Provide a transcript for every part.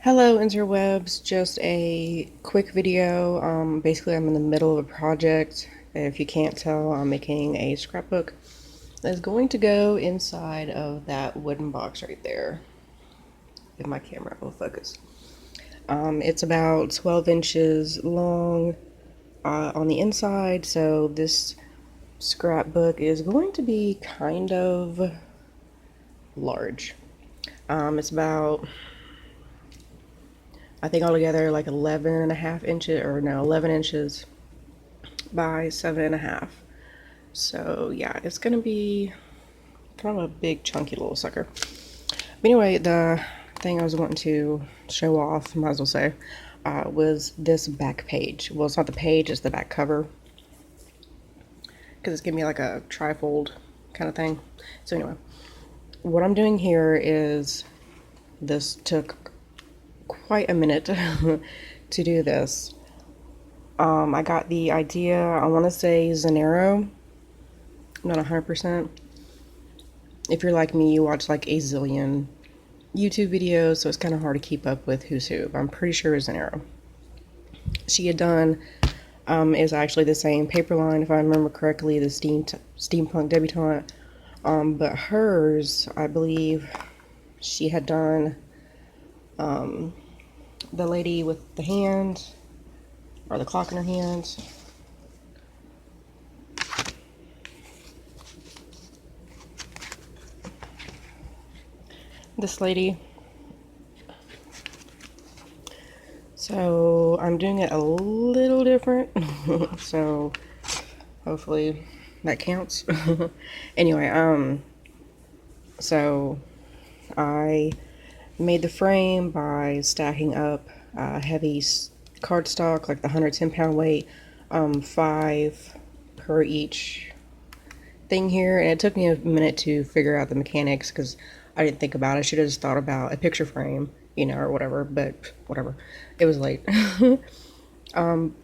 Hello interwebs, just a quick video. Basically I'm in the middle of a project. If you can't tell, I'm making a scrapbook that's going to go inside of that wooden box right there. If my camera will focus. It's about 12 inches long on the inside, so this scrapbook is going to be kind of large. It's about, I think altogether like 11 and a half inches, or no, 11 inches by 7.5. So yeah, it's gonna be kind of a big chunky little sucker. But anyway, the thing I was wanting to show off, might as well say, was this back page. Well, it's not the page, it's the back cover. Because it's giving me like a trifold kind of thing. So anyway, what I'm doing here is, this took quite a minute to do this. I got the idea, I want to say Xannero. I'm not 100%. If you're like me, you watch like a zillion YouTube videos, so it's kind of hard to keep up with who's who. But I'm pretty sure it's Xannero. She had done is actually the same paper line, if I remember correctly, the Steampunk Debutante. But hers, I believe, she had done the lady with the hand, or the clock in her hand. This lady. So I'm doing it a little different. So hopefully that counts. Anyway, so I made the frame by stacking up heavy cardstock, like the 110-pound weight, 5 per each thing here, and it took me a minute to figure out the mechanics because I didn't think about it. I should have just thought about a picture frame, you know, or whatever, but whatever. It was late.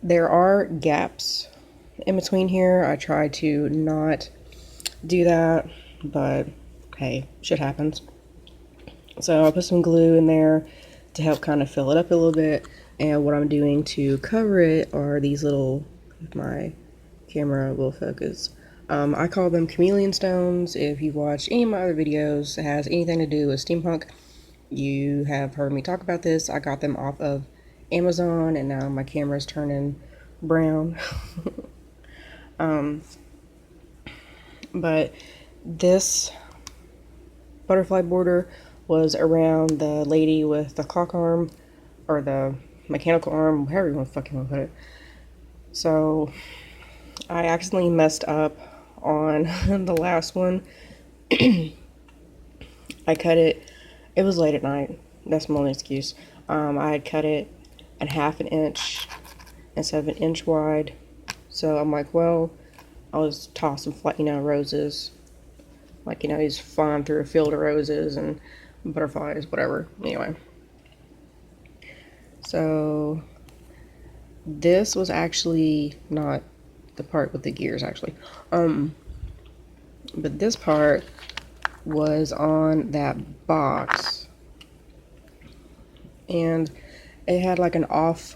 There are gaps in between here. I tried to not do that, but hey, shit happens. So I put some glue in there to help kind of fill it up a little bit, and what I'm doing to cover it are these little, if my camera will focus, I call them chameleon stones. If you've watched any of my other videos that has anything to do with steampunk, you have heard me talk about this. I got them off of Amazon, and now my camera's turning brown. But this butterfly border was around the lady with the clock arm, or the mechanical arm, however you want to fucking put it. So I accidentally messed up on the last one. I cut it, it was late at night, that's my only excuse. I had cut it at 1/2 inch instead of 1 inch wide. So I'm like, well, I'll just toss some roses. Like, he's flying through a field of roses and butterflies, whatever. Anyway. So this was actually not the part with the gears, actually. But this part was on that box. And it had like an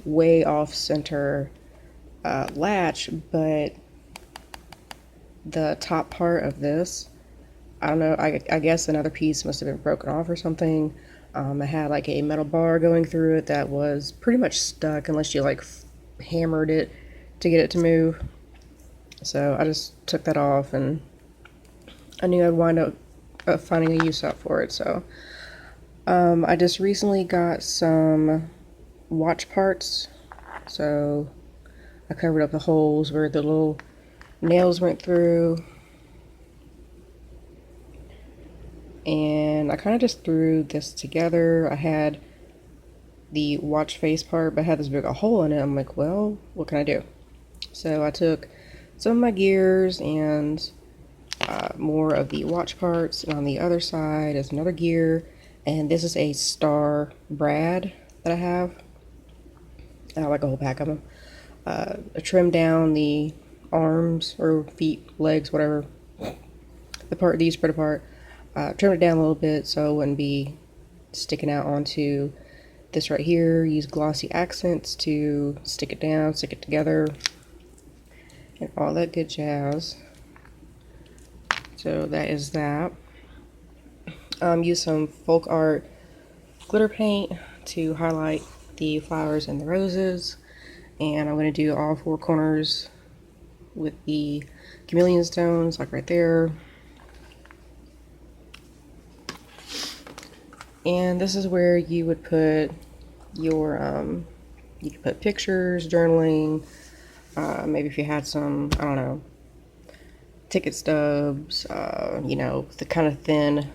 way off center latch, but the top part of this, I don't know, I guess another piece must have been broken off or something. It had like a metal bar going through it that was pretty much stuck unless you like hammered it to get it to move. So I just took that off, and I knew I'd wind up finding a use out for it. So I just recently got some watch parts, so I covered up the holes where the little nails went through, and I kind of just threw this together. I had the watch face part, but I had this big hole in it. I'm like, well, what can I do? So I took some of my gears and more of the watch parts, and on the other side is another gear, and this is a star brad that I have. I have like a whole pack of them. I trimmed down the arms or feet, legs, whatever, the part these spread apart. Trimmed it down a little bit so it wouldn't be sticking out onto this right here, use glossy accents to stick it down, stick it together, and all that good jazz. So that is that. Use some folk art glitter paint to highlight the flowers and the roses. And I'm going to do all four corners with the chameleon stones, like right there. And this is where you would put your, you could put pictures, journaling, maybe if you had some, I don't know, ticket stubs, you know, the kind of thin,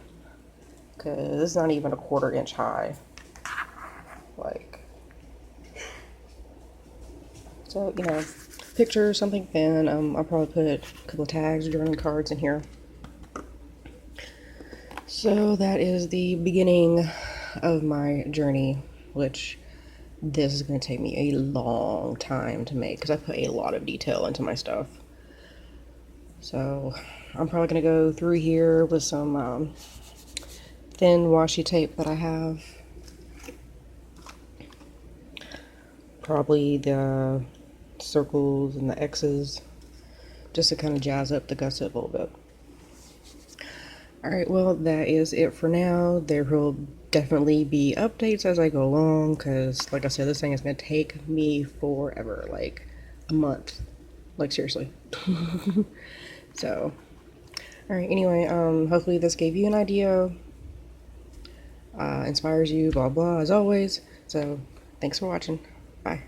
because it's not even a 1/4 inch high. Like, so, you know, picture, something thin. I'll probably put a couple of tags, journaling cards in here. So that is the beginning of my journey, which this is going to take me a long time to make because I put a lot of detail into my stuff. So I'm probably going to go through here with some thin washi tape that I have. Probably the circles and the X's, just to kind of jazz up the gusset a little bit. Alright, well, that is it for now. There will definitely be updates as I go along, because, like I said, this thing is going to take me forever, like a month. Like, seriously. So, alright, anyway, hopefully this gave you an idea, inspires you, blah blah, as always. So, thanks for watching. Bye.